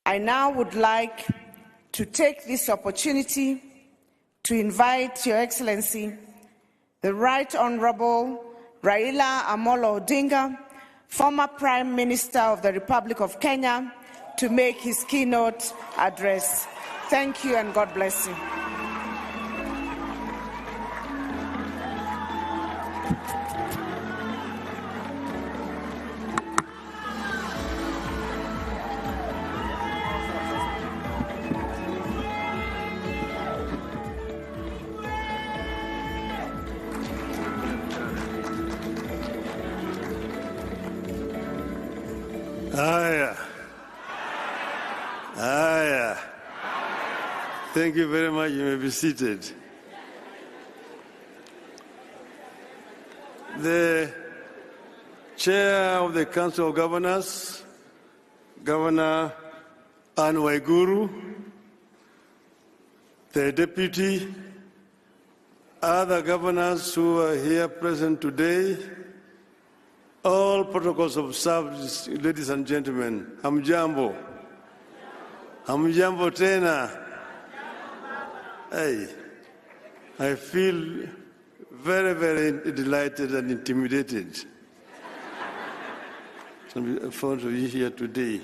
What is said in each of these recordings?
I now would like to take this opportunity to invite Your Excellency, the Right Honorable Raila Amolo Odinga, former Prime Minister of the Republic of Kenya, to make his keynote address. Thank you and God bless you. Thank you very much. You may be seated. The Chair of the Council of Governors, Governor Anne Waiguru, the Deputy, other governors who are here present today, all protocols of service, ladies and gentlemen, hamjambo. Hamjambo tena. Hey, I feel very, very delighted and intimidated in front of you here today.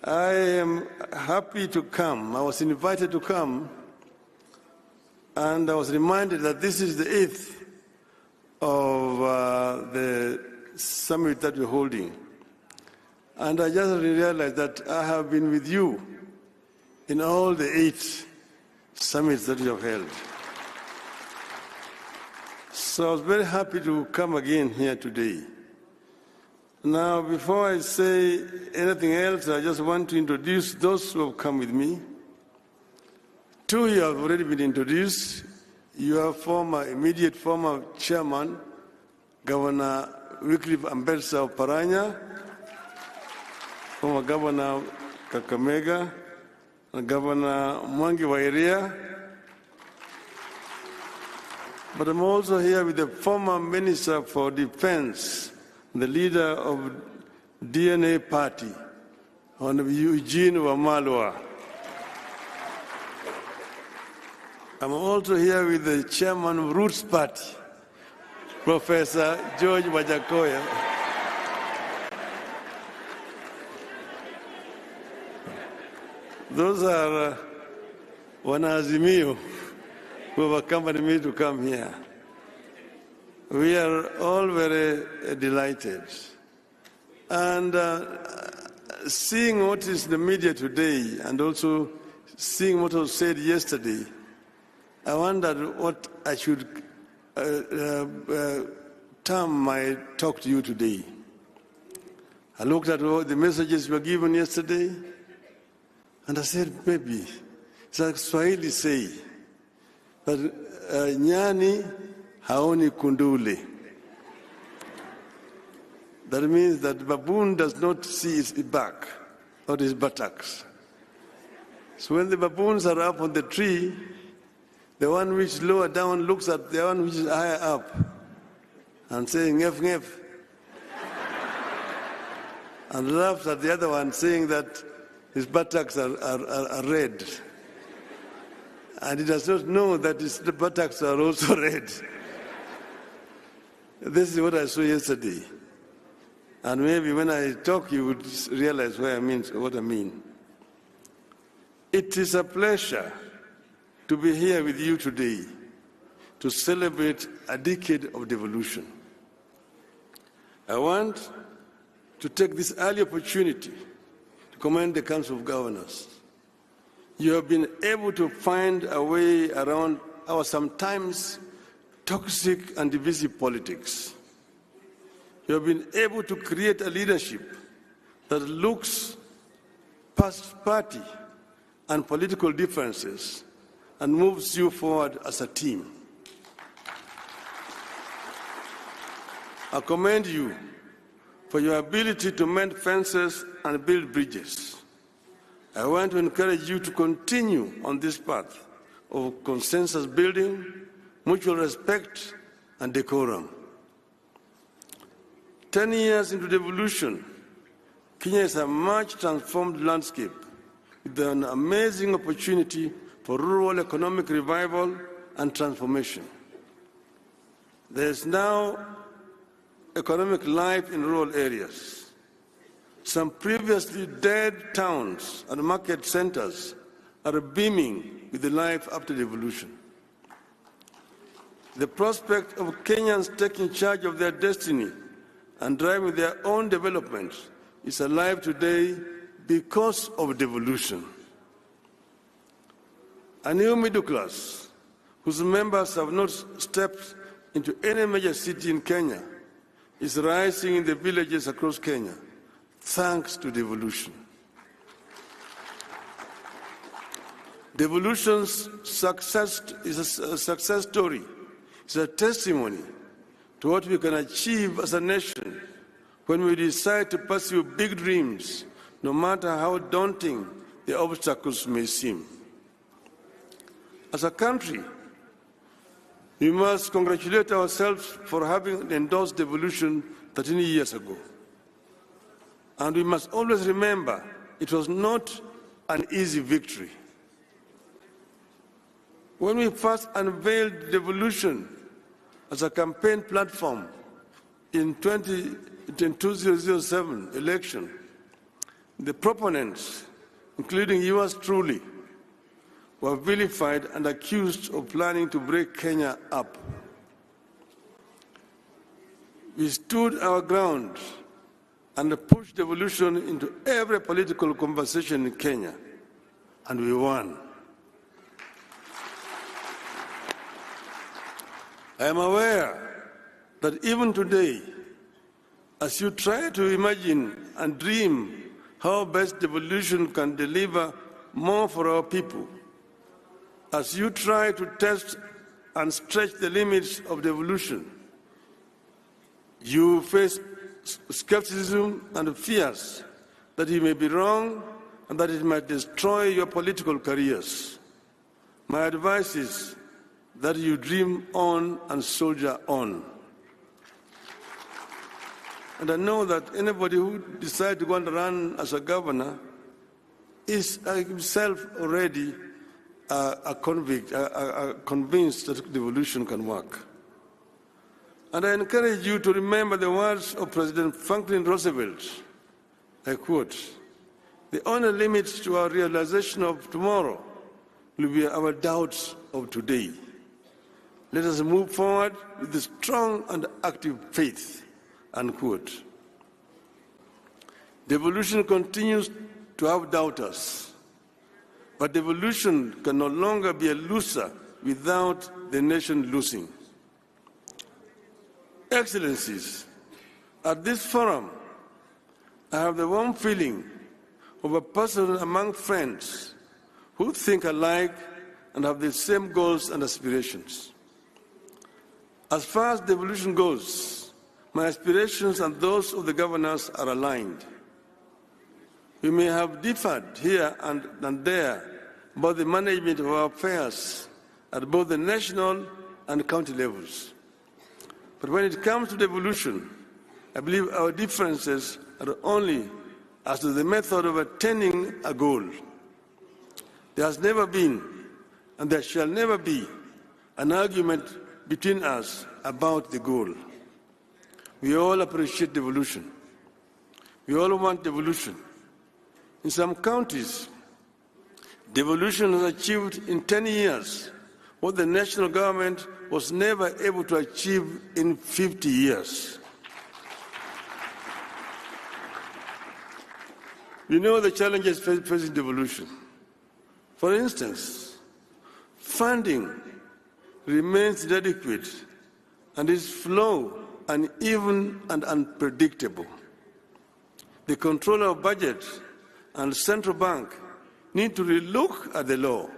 I am happy to come. I was invited to come, and I was reminded that this is the 8th of the summit that we're holding. And I just realized that I have been with you in all the 8 summits that you have held. So I was very happy to come again here today. Now, before I say anything else, I just want to introduce those who have come with me. 2 here have already been introduced. Your immediate former chairman, Governor Wycliffe Ambetsa of Paranya, former Governor Kakamega, and Governor Mwangi Wairia. But I'm also here with the former Minister for Defense, the leader of DNA Party, Honorable Eugene Wamalwa. I'm also here with the chairman of Roots Party, Professor George Wajakoya. Those are Wanazimio who have accompanied me to come here. We are all very delighted. And seeing what is in the media today and also seeing what was said yesterday, I wondered what I should term my talk to you today. I looked at all the messages were given yesterday, and I said, maybe, it's like Swahili say, but nyani haoni kundule. That means that baboon does not see its back or its buttocks. So when the baboons are up on the tree, the one which is lower down looks at the one which is higher up and saying, ngef, ngef. And laughs at the other one saying that his buttocks are red. And he does not know that his buttocks are also red. This is what I saw yesterday. And maybe when I talk, you would realize what I mean. It is a pleasure to be here with you today to celebrate a decade of devolution. I want to take this early opportunity to commend the Council of Governors. You have been able to find a way around our sometimes toxic and divisive politics. You have been able to create a leadership that looks past party and political differences and moves you forward as a team. I commend you for your ability to mend fences and build bridges. I want to encourage you to continue on this path of consensus building, mutual respect, and decorum. 10 years into devolution, Kenya is a much transformed landscape with an amazing opportunity for rural economic revival and transformation. There is now economic life in rural areas. Some previously dead towns and market centers are beaming with the life after devolution. The prospect of Kenyans taking charge of their destiny and driving their own development is alive today because of devolution. A new middle class, whose members have not stepped into any major city in Kenya, is rising in the villages across Kenya, thanks to devolution. Devolution's success is a success story. It's a testimony to what we can achieve as a nation when we decide to pursue big dreams, no matter how daunting the obstacles may seem. As a country, we must congratulate ourselves for having endorsed devolution 13 years ago. And we must always remember it was not an easy victory. When we first unveiled devolution as a campaign platform in 2007 election, the proponents, including yours truly, were vilified and accused of planning to break Kenya up. We stood our ground and pushed devolution into every political conversation in Kenya, and we won. I am aware that even today, as you try to imagine and dream how best devolution can deliver more for our people, as you try to test and stretch the limits of devolution, you face skepticism and fears that you may be wrong and that it might destroy your political careers. My advice is that you dream on and soldier on. And I know that anybody who decides to go and run as a governor is himself already convinced that devolution can work. And I encourage you to remember the words of President Franklin Roosevelt. I quote, "The only limit to our realization of tomorrow will be our doubts of today. Let us move forward with a strong and active faith," unquote. Devolution continues to have doubters, but devolution can no longer be a loser without the nation losing. Excellencies, at this forum, I have the warm feeling of a person among friends who think alike and have the same goals and aspirations. As far as devolution goes, my aspirations and those of the governors are aligned. We may have differed here and there about the management of our affairs at both the national and county levels. But when it comes to devolution, I believe our differences are only as to the method of attaining a goal. There has never been, and there shall never be, an argument between us about the goal. We all appreciate devolution. We all want devolution. In some counties, devolution has achieved in 10 years what the national government was never able to achieve in 50 years. We know the challenges facing devolution. For instance, funding remains inadequate and its flow uneven and unpredictable. The controller of budget and central bank need to relook at the law.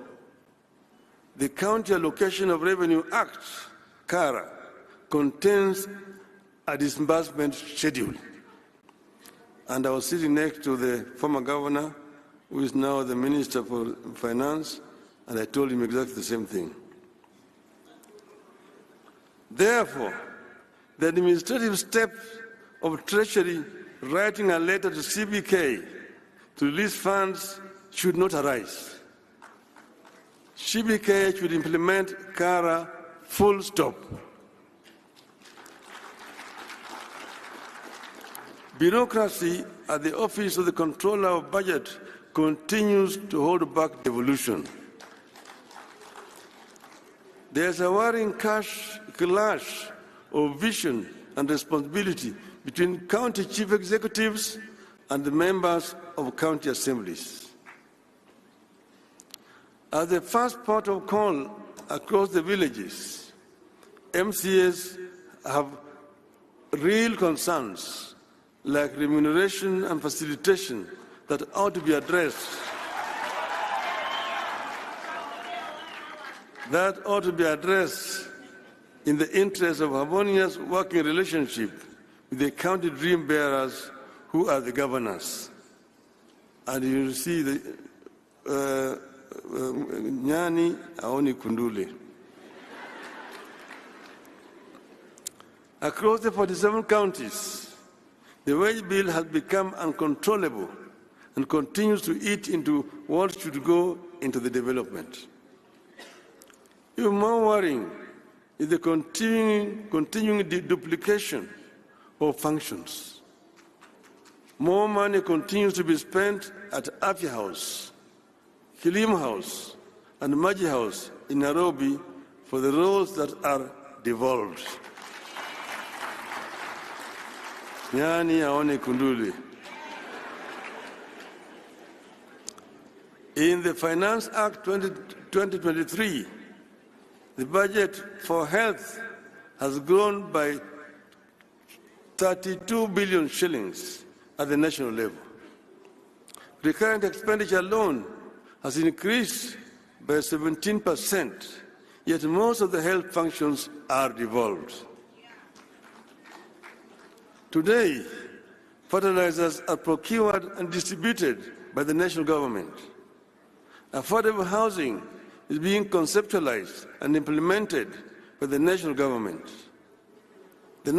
The County Allocation of Revenue Act, CARA, contains a disbursement schedule. And I was sitting next to the former governor, who is now the Minister for Finance, and I told him exactly the same thing. Therefore, the administrative steps of Treasury writing a letter to CBK to release funds should not arise. CBK should implement KARA full stop. Bureaucracy at the Office of the Controller of Budget continues to hold back devolution. There's a worrying clash of vision and responsibility between county chief executives and the members of county assemblies. As the first port of call across the villages, MCAs have real concerns like remuneration and facilitation that ought to be addressed. That ought to be addressed in the interest of harmonious working relationship with the county dream bearers who are the governors. And you see the Nyani Aoni Kundule. Across the 47 counties, the wage bill has become uncontrollable and continues to eat into what should go into the development. Even more worrying is the continuing duplication of functions. More money continues to be spent at Afya House, Kilim House, and Maji House in Nairobi for the roles that are devolved. Nyani aone kunduli. In the Finance Act 2023, the budget for health has grown by 32 billion shillings at the national level. Recurrent expenditure alone has increased by 17%, yet most of the health functions are devolved. Today, fertilizers are procured and distributed by the national government. Affordable housing is being conceptualized and implemented by the national government. The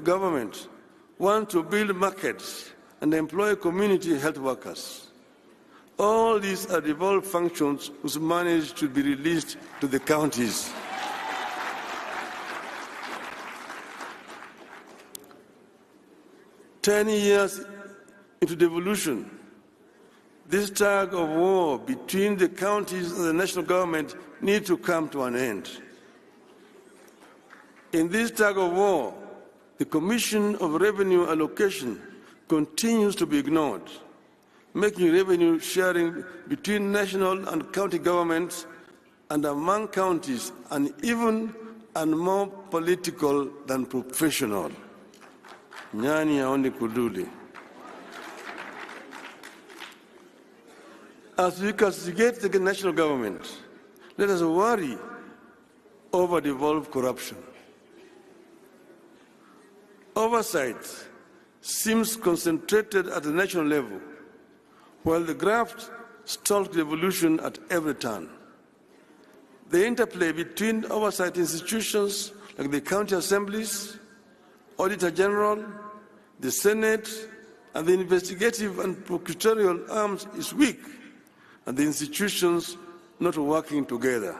government wants to build markets and employ community health workers. All these are devolved functions whose money should be released to the counties. "10 years into devolution, this tug of war between the counties and the national government needs to come to an end. In this tug of war, the Commission of Revenue Allocation continues to be ignored, making revenue sharing between national and county governments and among counties uneven and more political than professional." Nyani aone kuduli. As we castigate the national government, let us worry over devolved corruption. Oversight seems concentrated at the national level, while the graft stalks devolution at every turn. The interplay between oversight institutions like the county assemblies, Auditor General, the Senate, and the investigative and prosecutorial arms is weak, and the institutions not working together.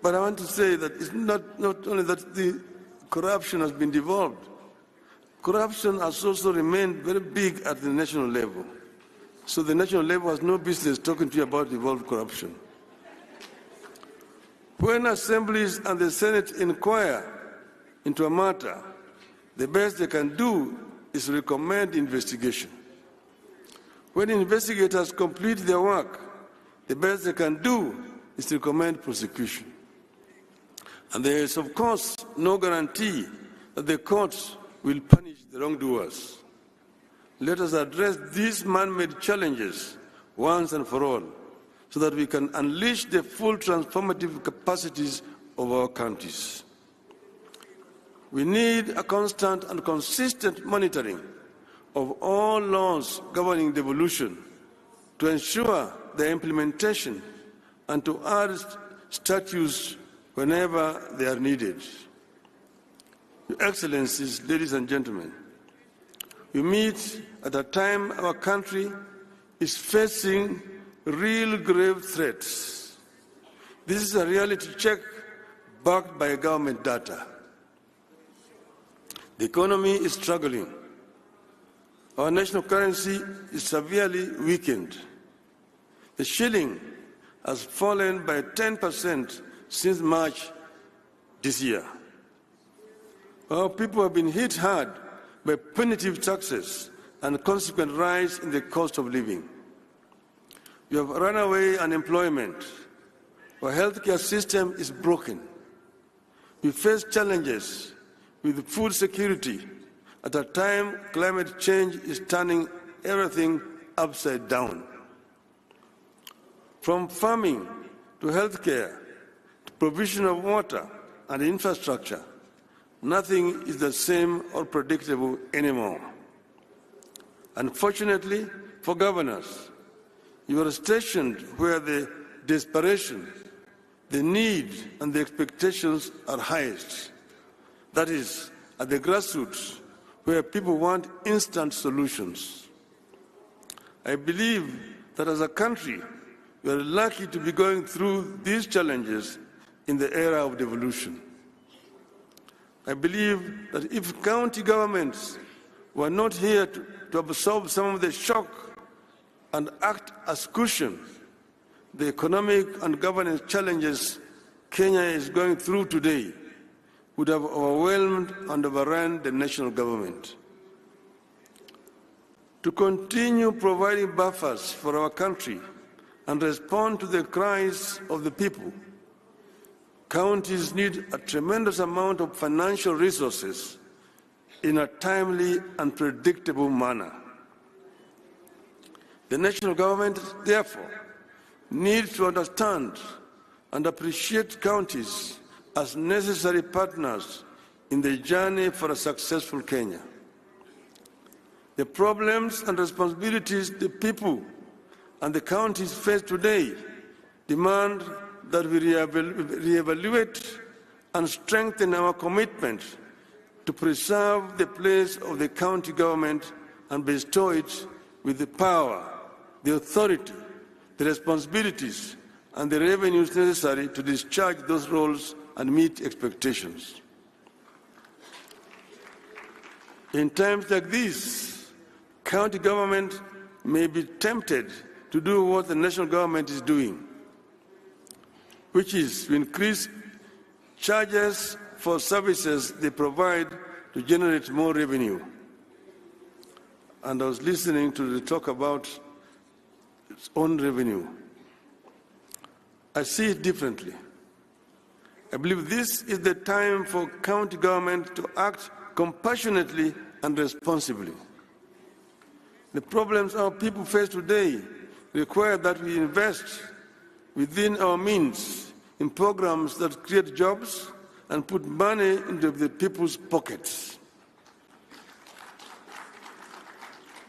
But I want to say that it's not only that the corruption has been devolved, corruption has also remained very big at the national level. So the national level has no business talking to you about devolved corruption. When assemblies and the Senate inquire into a matter, the best they can do is recommend investigation. When investigators complete their work, the best they can do is to recommend prosecution. And there is, of course, no guarantee that the courts will punish the wrongdoers. Let us address these man-made challenges once and for all, so that we can unleash the full transformative capacities of our counties. We need a constant and consistent monitoring of all laws governing devolution to ensure their implementation and to add statutes whenever they are needed. Your Excellencies, ladies and gentlemen, we meet at a time our country is facing real grave threats. This is a reality check backed by government data. The economy is struggling. Our national currency is severely weakened. The shilling has fallen by 10% since March this year. Our people have been hit hard by punitive taxes and consequent rise in the cost of living. We have runaway unemployment. Our healthcare system is broken. We face challenges with food security at a time climate change is turning everything upside down. From farming to healthcare to provision of water and infrastructure, nothing is the same or predictable anymore. Unfortunately for governors, you are stationed where the desperation, the need, and the expectations are highest. That is, at the grassroots, where people want instant solutions. I believe that as a country, we are lucky to be going through these challenges in the era of devolution. I believe that if county governments were not here to absorb some of the shock and act as cushion, the economic and governance challenges Kenya is going through today would have overwhelmed and overrun the national government. To continue providing buffers for our country and respond to the cries of the people, counties need a tremendous amount of financial resources in a timely and predictable manner. The national government, therefore, needs to understand and appreciate counties as necessary partners in the journey for a successful Kenya. The problems and responsibilities the people and the counties face today demand that we reevaluate and strengthen our commitment to preserve the place of the county government and bestow it with the power, the authority, the responsibilities, and the revenues necessary to discharge those roles and meet expectations. In times like these, county government may be tempted to do what the national government is doing, which is to increase charges for services they provide to generate more revenue. And I was listening to the talk about its own revenue. I see it differently. I believe this is the time for county government to act compassionately and responsibly. The problems our people face today require that we invest within our means in programs that create jobs and put money into the people's pockets.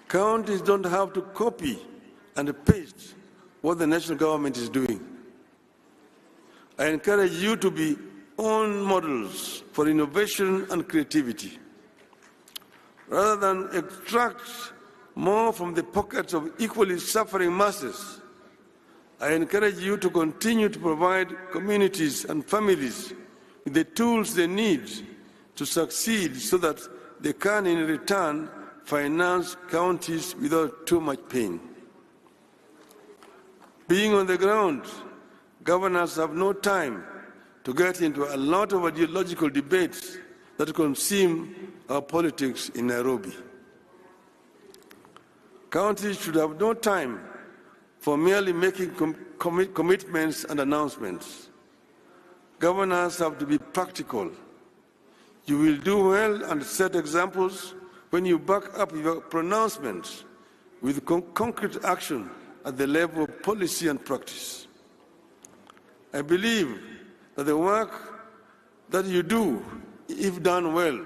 Counties don't have to copy and paste what the national government is doing. I encourage you to be own models for innovation and creativity. Rather than extract more from the pockets of equally suffering masses, I encourage you to continue to provide communities and families with the tools they need to succeed so that they can, in return, finance counties without too much pain. Being on the ground, governors have no time to get into a lot of ideological debates that consume our politics in Nairobi. Counties should have no time for merely making commitments and announcements. Governors have to be practical. You will do well and set examples when you back up your pronouncements with concrete action at the level of policy and practice. I believe that the work that you do, if done well,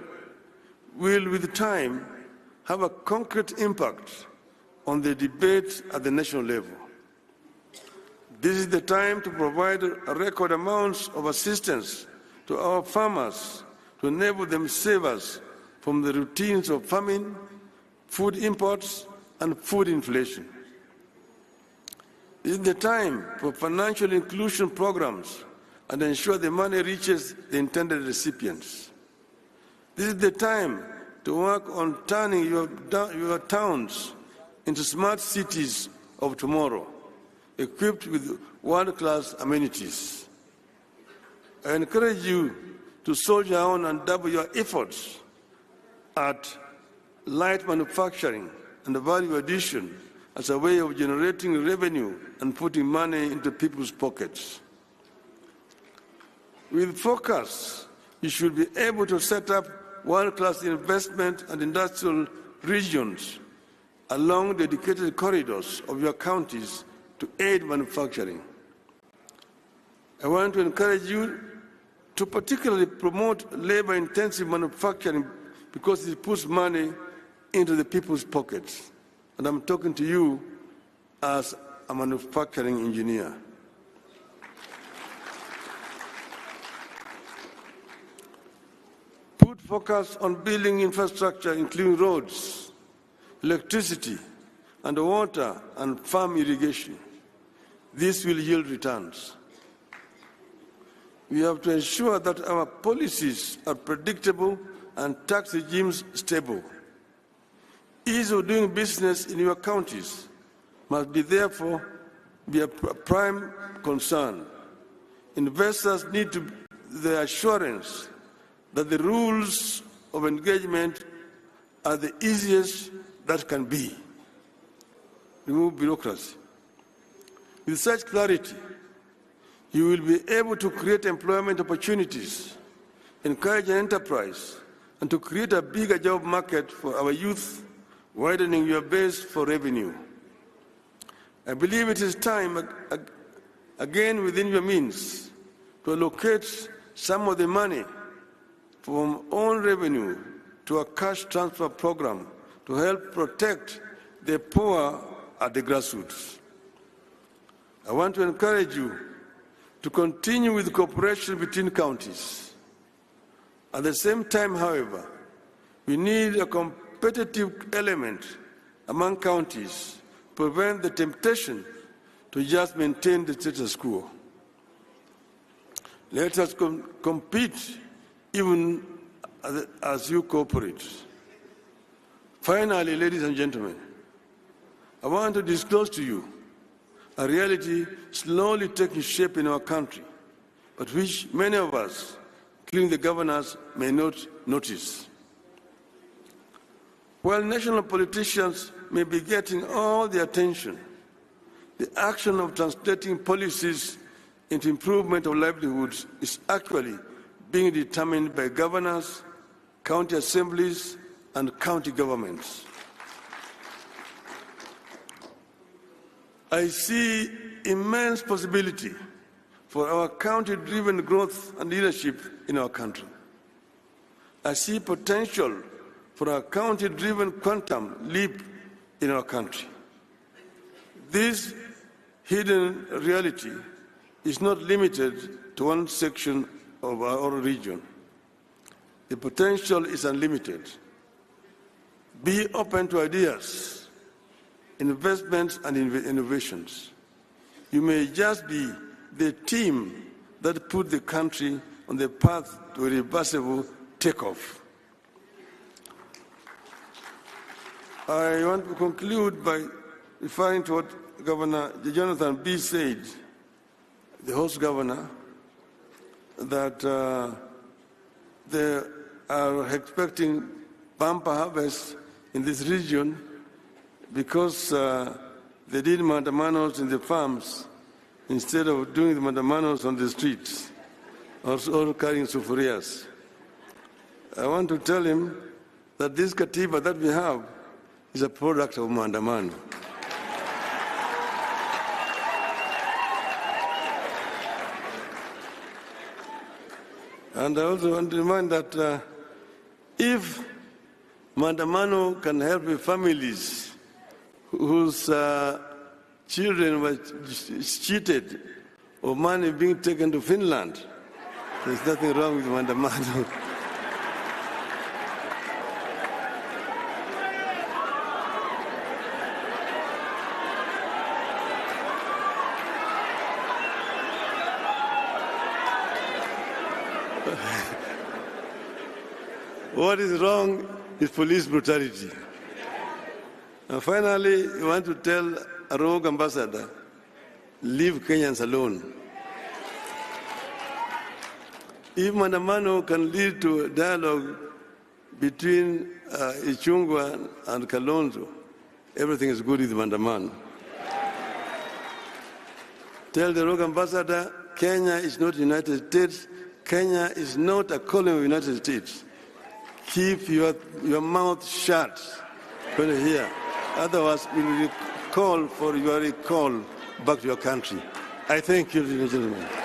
will with time have a concrete impact on the debate at the national level. This is the time to provide record amounts of assistance to our farmers to enable them save us from the routines of famine, food imports, and food inflation. This is the time for financial inclusion programs and ensure the money reaches the intended recipients. This is the time to work on turning your towns into smart cities of tomorrow, equipped with world-class amenities. I encourage you to soldier on and double your efforts at light manufacturing and value addition as a way of generating revenue and putting money into people's pockets. With focus, you should be able to set up world-class investment and industrial regions along dedicated corridors of your counties to aid manufacturing. I want to encourage you to particularly promote labor-intensive manufacturing because it puts money into the people's pockets. And I'm talking to you as a manufacturing engineer. Put focus on building infrastructure, including roads, electricity, and water and farm irrigation. This will yield returns. We have to ensure that our policies are predictable and tax regimes stable. Ease of doing business in your counties must therefore be a prime concern. Investors need the assurance that the rules of engagement are the easiest that can be. Remove bureaucracy. With such clarity, you will be able to create employment opportunities, encourage an enterprise, and to create a bigger job market for our youth, widening your base for revenue. I believe it is time, again within your means, to allocate some of the money from own revenue to a cash transfer program to help protect the poor at the grassroots. I want to encourage you to continue with cooperation between counties. At the same time, however, we need a competitive element among counties to prevent the temptation to just maintain the status quo. Let us compete even as you cooperate. Finally, ladies and gentlemen, I want to disclose to you a reality slowly taking shape in our country, but which many of us, including the governors, may not notice. While national politicians may be getting all the attention, the action of translating policies into improvement of livelihoods is actually being determined by governors, county assemblies, and county governments. I see immense possibility for our county-driven growth and leadership in our country. I see potential for a county-driven quantum leap in our country. This hidden reality is not limited to one section of our region. The potential is unlimited. Be open to ideas, investments, and innovations. You may just be the team that put the country on the path to a reversible takeoff. I want to conclude by referring to what Governor Jonathan B. said, the host governor, that they are expecting bumper harvest in this region because they did mandamanos in the farms instead of doing the mandamanos on the streets or carrying sufurias. I want to tell him that this katiba that we have is a product of mandamano. And I also want to remind that if mandamano can help families whose children were cheated or money being taken to Finland, there's nothing wrong with mandamano. What is wrong is police brutality. And finally, you want to tell a rogue ambassador, leave Kenyans alone. If Mandamano can lead to a dialogue between Ichungwa and Kalonzo, everything is good with Mandamano. Tell the rogue ambassador, Kenya is not the United States. Kenya is not a colony of the United States. Keep your mouth shut when you hear. Otherwise, we will call for your recall back to your country. I thank you, ladies and gentlemen.